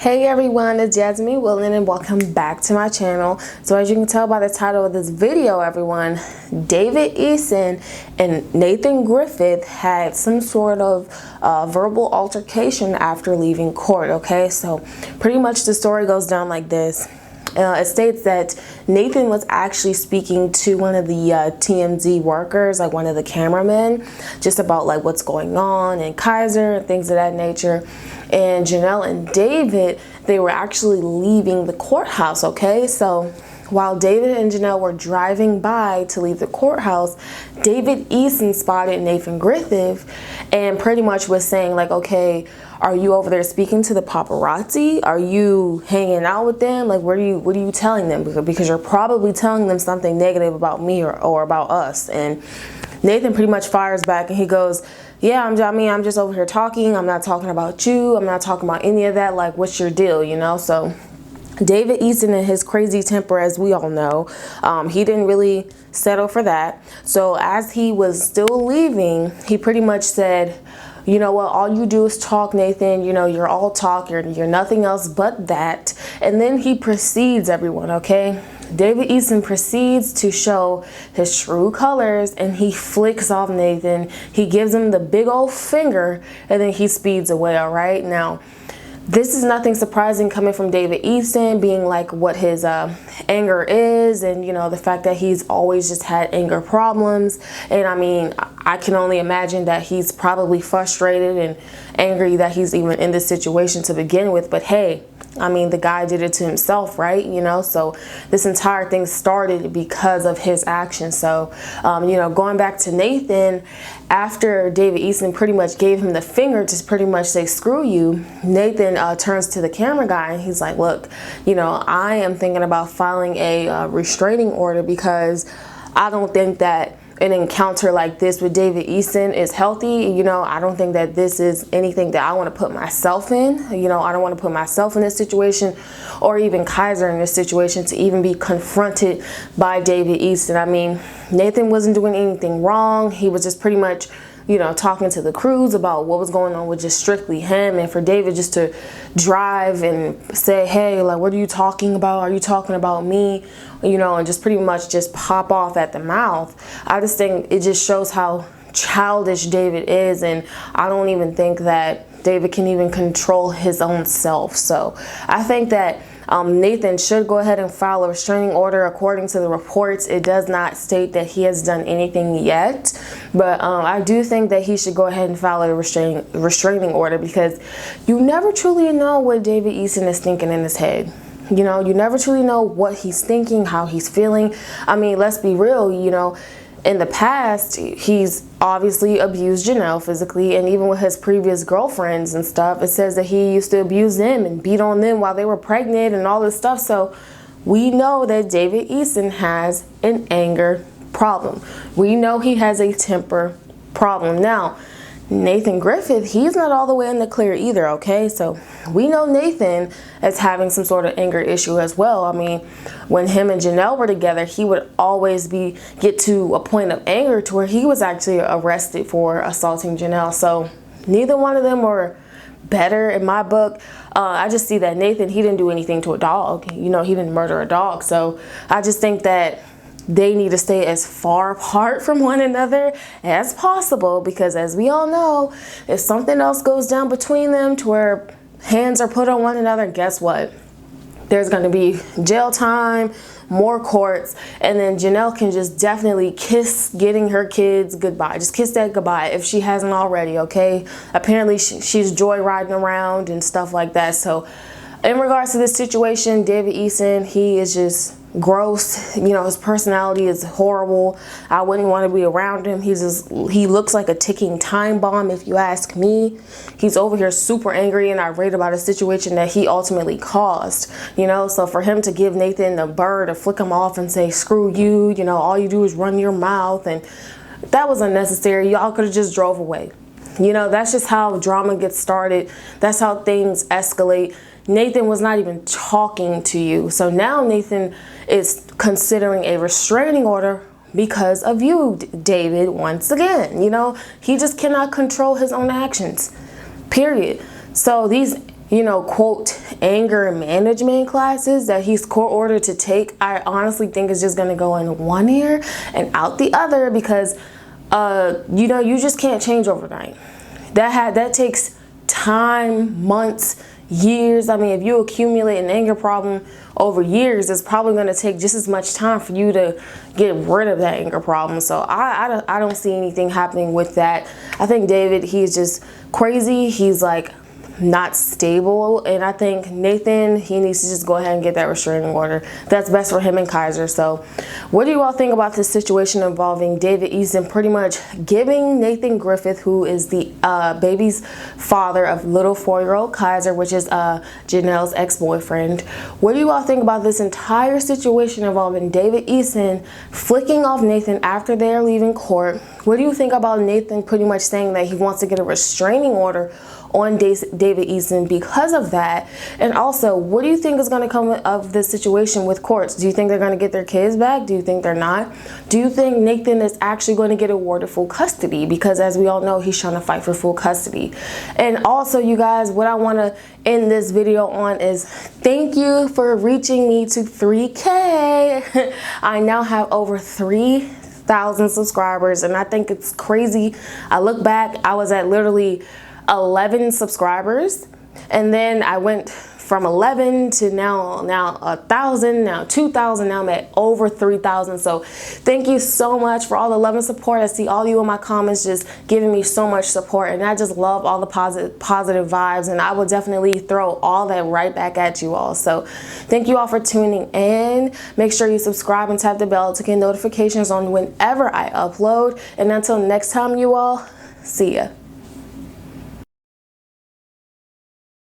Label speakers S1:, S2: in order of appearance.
S1: Hey everyone, it's Jasmine Willen and welcome back to my channel. So as you can tell by the title of this video, everyone, David Eason and Nathan Griffith had some sort of verbal altercation after leaving court, okay? So pretty much the story goes down like this. It states that Nathan was actually speaking to one of the TMZ workers, like one of the cameramen, just about like what's going on in Kaiser and things of that nature. And Jenelle and David, they were actually leaving the courthouse, okay? So while David and Jenelle were driving by to leave the courthouse, David Eason spotted Nathan Griffith and pretty much was saying like, okay, are you over there speaking to the paparazzi? Are you hanging out with them? Like, what are you telling them? Because you're probably telling them something negative about me or about us. And Nathan pretty much fires back and he goes, yeah, I'm just over here talking. I'm not talking about you. I'm not talking about any of that. Like, what's your deal, you know? So David Eason and his crazy temper, as we all know, he didn't really settle for that. So as he was still leaving, he pretty much said, you know what, all you do is talk, Nathan. You know, you're all talk. You're nothing else but that. And then he proceeds, everyone, okay? David Eason proceeds to show his true colors and he flicks off Nathan. He gives him the big old finger and then he speeds away, all right? Now, this is nothing surprising coming from David Eason, being like what his anger is, and you know, the fact that he's always just had anger problems. And I mean, I can only imagine that he's probably frustrated and angry that he's even in this situation to begin with. But hey, I mean, the guy did it to himself, right? You know, so this entire thing started because of his actions. So, you know, going back to Nathan, after David Eason pretty much gave him the finger to pretty much say, screw you, Nathan turns to the camera guy and he's like, look, you know, I am thinking about filing a restraining order because I don't think that an encounter like this with David Eason is healthy. You know, I don't think that this is anything that I want to put myself in. You know, I don't want to put myself in this situation or even Kaiser in this situation to even be confronted by David Eason. I mean, Nathan wasn't doing anything wrong. He was just pretty much, you know, talking to the crews about what was going on with just strictly him. And for David just to drive and say, hey, like, what are you talking about? Are you talking about me? You know, and just pretty much just pop off at the mouth. I just think it just shows how childish David is. And I don't even think that David can even control his own self. So I think that Nathan should go ahead and file a restraining order. According to the reports, it does not state that he has done anything yet, but I do think that he should go ahead and file a restraining order because you never truly know what David Eason is thinking in his head. You know, you never truly know what he's thinking, how he's feeling. I mean, let's be real, you know, in the past, he's obviously abused Jenelle physically, and even with his previous girlfriends and stuff, it says that he used to abuse them and beat on them while they were pregnant and all this stuff. So we know that David Eason has an anger problem. We know he has a temper problem. Now, Nathan Griffith, he's not all the way in the clear either, okay? So we know Nathan is having some sort of anger issue as well. I mean, when him and Jenelle were together, he would always get to a point of anger to where he was actually arrested for assaulting Jenelle. So neither one of them were better in my book. I just see that Nathan, he didn't do anything to a dog. You know, he didn't murder a dog. So I just think that they need to stay as far apart from one another as possible, because as we all know, if something else goes down between them to where hands are put on one another, guess what? There's going to be jail time, more courts, and then Jenelle can just definitely kiss getting her kids goodbye. Just kiss that goodbye if she hasn't already, okay? Apparently she's joyriding around and stuff like that. So in regards to this situation, David Eason, he is just gross. You know, his personality is horrible. I wouldn't want to be around him. He looks like a ticking time bomb, if you ask me. He's over here super angry and irate about a situation that he ultimately caused, you know. So for him to give Nathan the bird to flick him off and say, screw you, you know, all you do is run your mouth, and that was unnecessary. Y'all could have just drove away. You know, that's just how drama gets started. That's how things escalate. Nathan was not even talking to you. So now Nathan is considering a restraining order because of you, David, once again. You know, he just cannot control his own actions, period. So these, you know, quote, anger management classes that he's court ordered to take, I honestly think is just going to go in one ear and out the other, because you know, you just can't change overnight. That takes time, months, years. I mean, if you accumulate an anger problem over years, it's probably going to take just as much time for you to get rid of that anger problem. So I don't see anything happening with that. I think David, he's just crazy. He's like not stable, and I think Nathan, he needs to just go ahead and get that restraining order. That's best for him and Kaiser. So what do you all think about this situation involving David Eason pretty much giving Nathan Griffith, who is the baby's father of little 4-year-old Kaiser, which is Jenelles' ex-boyfriend? What do you all think about this entire situation involving David Eason flicking off Nathan after they're leaving court? What do you think about Nathan pretty much saying that he wants to get a restraining order on David Eason because of that? And also, what do you think is going to come of this situation with courts? Do you think they're going to get their kids back? Do you think they're not? Do you think Nathan is actually going to get awarded full custody? Because as we all know, he's trying to fight for full custody. And also, you guys, what I want to end this video on is thank you for reaching me to 3K. I now have over 3,000 subscribers, and I think it's crazy. I look back, I was at literally 11 subscribers, and then I went from 11 to now 1,000, now 2,000, now I'm at over 3,000. So thank you so much for all the love and support. I see all you in my comments just giving me so much support, and I just love all the positive vibes, and I will definitely throw all that right back at you all. So thank you all for tuning in. Make sure you subscribe and tap the bell to get notifications on whenever I upload, and until next time, you all, see ya.